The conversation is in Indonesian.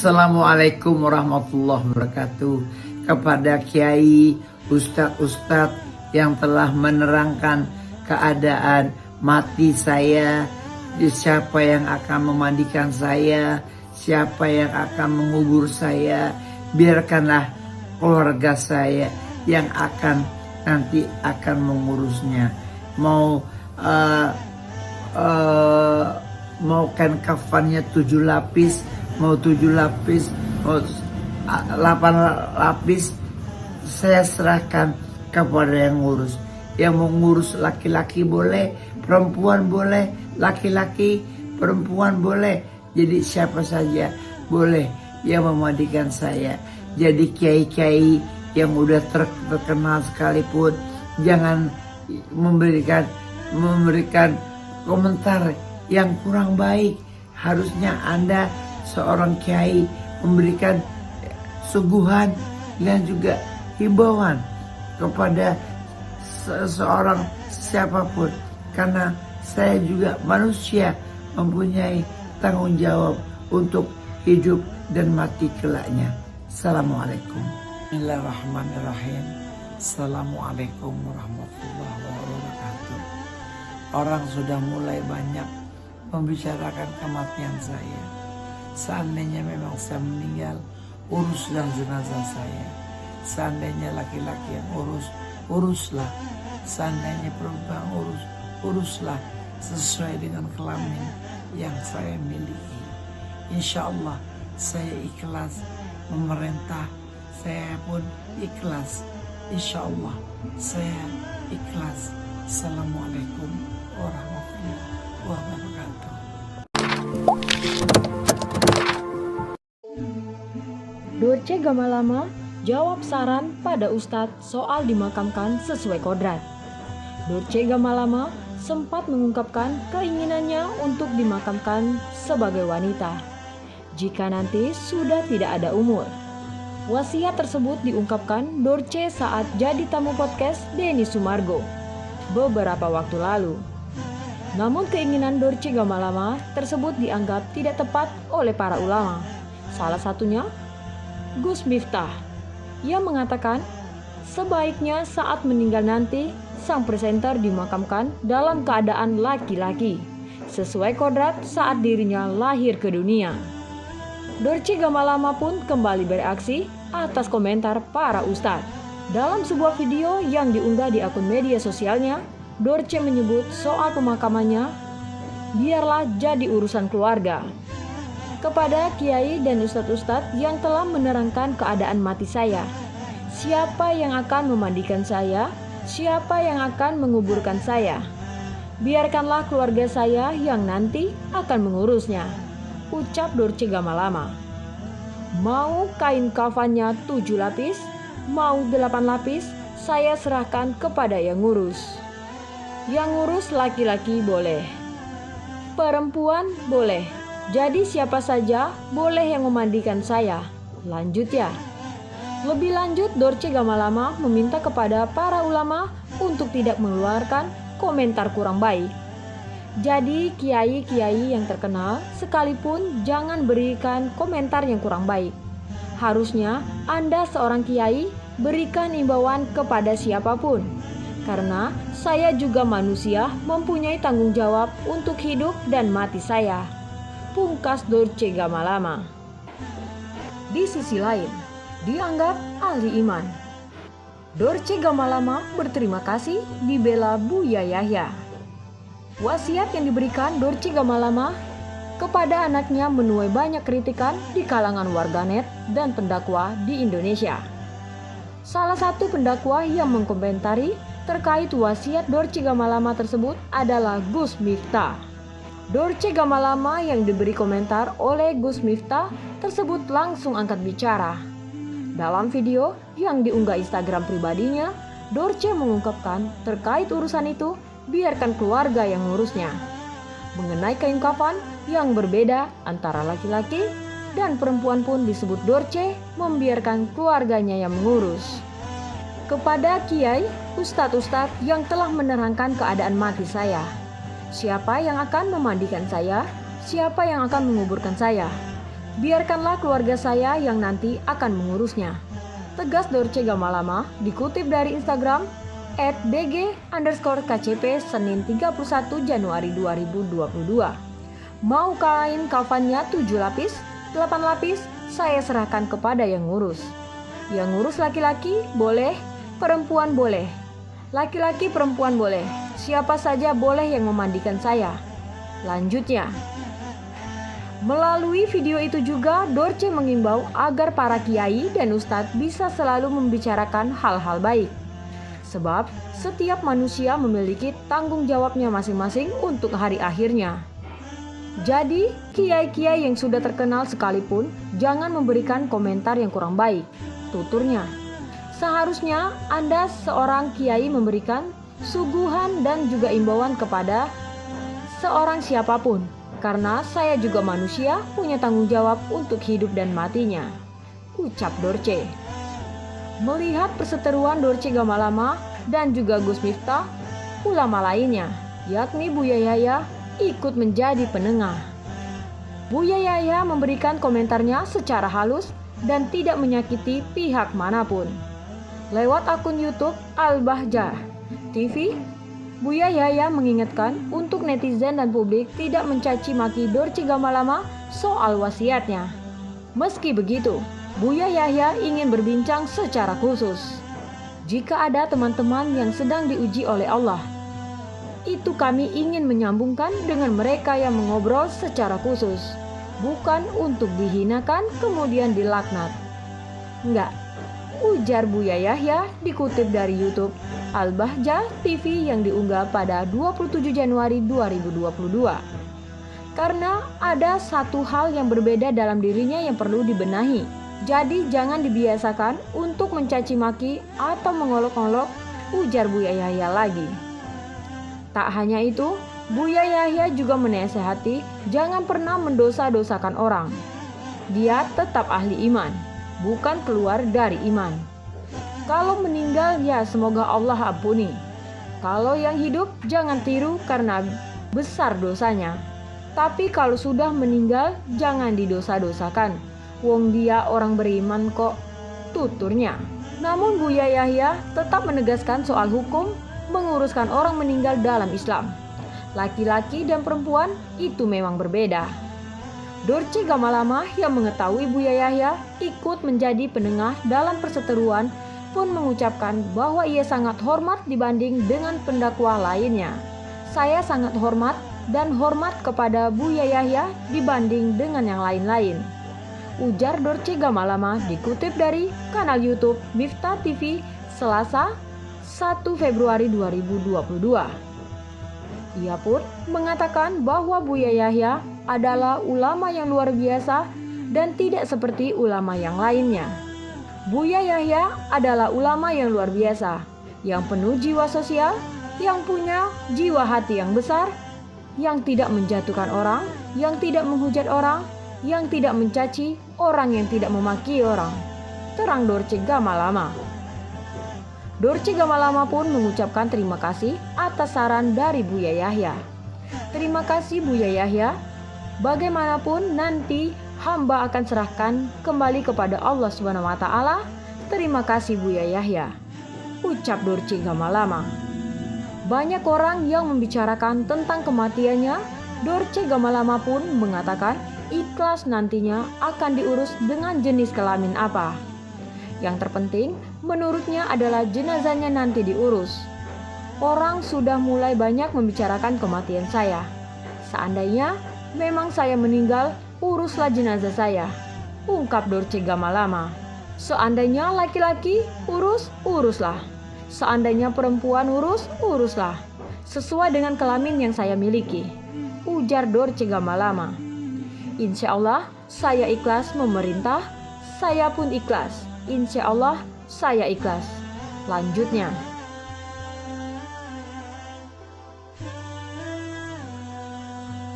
Assalamualaikum warahmatullahi wabarakatuh. Kepada kiai, ustadz-ustadz yang telah menerangkan keadaan mati saya, siapa yang akan memandikan saya, siapa yang akan mengubur saya, biarkanlah keluarga saya yang nanti akan mengurusnya. Mau kan kafannya 7 lapis, mau 7 lapis, mau 8 lapis, saya serahkan kepada yang ngurus. Yang mengurus laki-laki boleh, perempuan boleh, laki-laki, perempuan boleh. Jadi siapa saja boleh yang memandikan saya. Jadi kiai-kiai yang udah terkenal sekalipun jangan memberikan komentar yang kurang baik. Harusnya Anda seorang kiai memberikan suguhan dan juga himbauan kepada seseorang siapapun, karena saya juga manusia mempunyai tanggung jawab untuk hidup dan mati kelaknya. Assalamualaikum. Bismillahirrahmanirrahim. Assalamualaikum warahmatullahi wabarakatuh. Orang sudah mulai banyak membicarakan kematian saya. Seandainya memang saya meninggal, uruslah jenazah saya. Seandainya laki-laki yang uruslah. Seandainya perempuan uruslah sesuai dengan kelamin yang saya miliki. Insya Allah saya ikhlas memerintah, saya pun ikhlas. Insya Allah saya ikhlas. Assalamualaikum warahmatullahi wabarakatuh. Dorce Gamalama jawab saran pada Ustadz soal dimakamkan sesuai kodrat. Dorce Gamalama sempat mengungkapkan keinginannya untuk dimakamkan sebagai wanita jika nanti sudah tidak ada umur. Wasiat tersebut diungkapkan Dorce saat jadi tamu podcast Denny Sumargo beberapa waktu lalu. Namun keinginan Dorce Gamalama tersebut dianggap tidak tepat oleh para ulama. Salah satunya Gus Miftah yang mengatakan sebaiknya saat meninggal nanti sang presenter dimakamkan dalam keadaan laki-laki sesuai kodrat saat dirinya lahir ke dunia. Dorce Gamalama pun kembali bereaksi atas komentar para ustadz. Dalam sebuah video yang diunggah di akun media sosialnya, Dorce menyebut soal pemakamannya biarlah jadi urusan keluarga. Kepada kiai dan ustadz-ustadz yang telah menerangkan keadaan mati saya, siapa yang akan memandikan saya, siapa yang akan menguburkan saya, biarkanlah keluarga saya yang nanti akan mengurusnya, ucap Dorce Gamalama. Mau kain kafannya 7 lapis, mau 8 lapis, saya serahkan kepada yang ngurus. Yang ngurus laki-laki boleh, perempuan boleh. Jadi siapa saja boleh yang memandikan saya. Lanjut ya. Lebih lanjut, Dorce Gamalama meminta kepada para ulama untuk tidak mengeluarkan komentar kurang baik. Jadi kiai-kiai yang terkenal sekalipun jangan berikan komentar yang kurang baik. Harusnya Anda seorang kiai berikan imbauan kepada siapapun. Karena saya juga manusia mempunyai tanggung jawab untuk hidup dan mati saya. Pungkas Dorce Gamalama. Di sisi lain, dianggap ahli iman. Dorce Gamalama berterima kasih dibela Buya Yahya. Wasiat yang diberikan Dorce Gamalama kepada anaknya menuai banyak kritikan di kalangan warganet dan pendakwa di Indonesia. Salah satu pendakwa yang mengkomentari terkait wasiat Dorce Gamalama tersebut adalah Gus Miftah. Dorce Gamalama yang diberi komentar oleh Gus Miftah tersebut langsung angkat bicara. Dalam video yang diunggah Instagram pribadinya, Dorce mengungkapkan terkait urusan itu biarkan keluarga yang ngurusnya. Mengenai kain kafan yang berbeda antara laki-laki dan perempuan pun disebut Dorce membiarkan keluarganya yang mengurus. Kepada kiai, ustadz-ustadz yang telah menerangkan keadaan mati saya, siapa yang akan memandikan saya? Siapa yang akan menguburkan saya? Biarkanlah keluarga saya yang nanti akan mengurusnya. Tegas Dorce Gamalama dikutip dari Instagram @dg_kcp Senin 31 Januari 2022. Mau kain kafannya 7 lapis, 8 lapis, saya serahkan kepada yang ngurus. Yang ngurus laki-laki boleh, perempuan boleh. Laki-laki perempuan boleh, siapa saja boleh yang memandikan saya. Lanjutnya, melalui video itu juga Dorce mengimbau agar para kiai dan ustadz bisa selalu membicarakan hal-hal baik. Sebab setiap manusia memiliki tanggung jawabnya masing-masing untuk hari akhirnya. Jadi, kiai-kiai yang sudah terkenal sekalipun jangan memberikan komentar yang kurang baik, tuturnya. Seharusnya Anda seorang kiai memberikan suguhan dan juga imbauan kepada seorang siapapun, karena saya juga manusia punya tanggung jawab untuk hidup dan matinya, ucap Dorce. Melihat perseteruan Dorce Gamalama dan juga Gus Miftah, ulama lainnya, yakni Buya Yahya, ikut menjadi penengah. Buya Yahya memberikan komentarnya secara halus dan tidak menyakiti pihak manapun. Lewat akun YouTube Al-Bahjah TV, Buya Yahya mengingatkan untuk netizen dan publik tidak mencaci maki Dorce Gamalama soal wasiatnya. Meski begitu, Buya Yahya ingin berbincang secara khusus. Jika ada teman-teman yang sedang diuji oleh Allah, itu kami ingin menyambungkan dengan mereka yang mengobrol secara khusus, bukan untuk dihinakan kemudian dilaknat. Enggak, ujar Buya Yahya dikutip dari YouTube Al-Bahjah TV yang diunggah pada 27 Januari 2022. Karena ada satu hal yang berbeda dalam dirinya yang perlu dibenahi. Jadi jangan dibiasakan untuk mencaci maki atau mengolok-olok, ujar Buya Yahya lagi. Tak hanya itu, Buya Yahya juga menasehati jangan pernah mendosa-dosakan orang. Dia tetap ahli iman, bukan keluar dari iman. Kalau meninggal ya semoga Allah ampuni. Kalau yang hidup jangan tiru karena besar dosanya. Tapi kalau sudah meninggal jangan didosa-dosakan. Wong dia orang beriman kok, tuturnya. Namun Buya Yahya tetap menegaskan soal hukum menguruskan orang meninggal dalam Islam. Laki-laki dan perempuan itu memang berbeda. Dorce Gamalama yang mengetahui Buya Yahya ikut menjadi penengah dalam perseteruan pun mengucapkan bahwa ia sangat hormat dibanding dengan pendakwah lainnya. Saya sangat hormat dan hormat kepada Buya Yahya dibanding dengan yang lain-lain, ujar Dorce Gamalama dikutip dari kanal YouTube Miftah TV Selasa 1 Februari 2022. Ia pun mengatakan bahwa Buya Yahya adalah ulama yang luar biasa dan tidak seperti ulama yang lainnya. Buya Yahya adalah ulama yang luar biasa, yang penuh jiwa sosial, yang punya jiwa hati yang besar, yang tidak menjatuhkan orang, yang tidak menghujat orang, yang tidak mencaci orang, yang tidak memaki orang, terang Dorce Gamalama. Dorce Gamalama pun mengucapkan terima kasih atas saran dari Buya Yahya. Terima kasih Buya Yahya. Bagaimanapun nanti hamba akan serahkan kembali kepada Allah Subhanahu wa taala. Terima kasih Buya Yahya, ucap Dorce Gamalama. Banyak orang yang membicarakan tentang kematiannya. Dorce Gamalama pun mengatakan ikhlas nantinya akan diurus dengan jenis kelamin apa. Yang terpenting menurutnya adalah jenazahnya nanti diurus. Orang sudah mulai banyak membicarakan kematian saya. Seandainya memang saya meninggal, uruslah jenazah saya, ungkap Dorce Gamalama. Seandainya laki-laki uruslah. Seandainya perempuan uruslah. Sesuai dengan kelamin yang saya miliki, ujar Dorce Gamalama. Insya Allah saya ikhlas memerintah, saya pun ikhlas. Insya Allah saya ikhlas. Lanjutnya,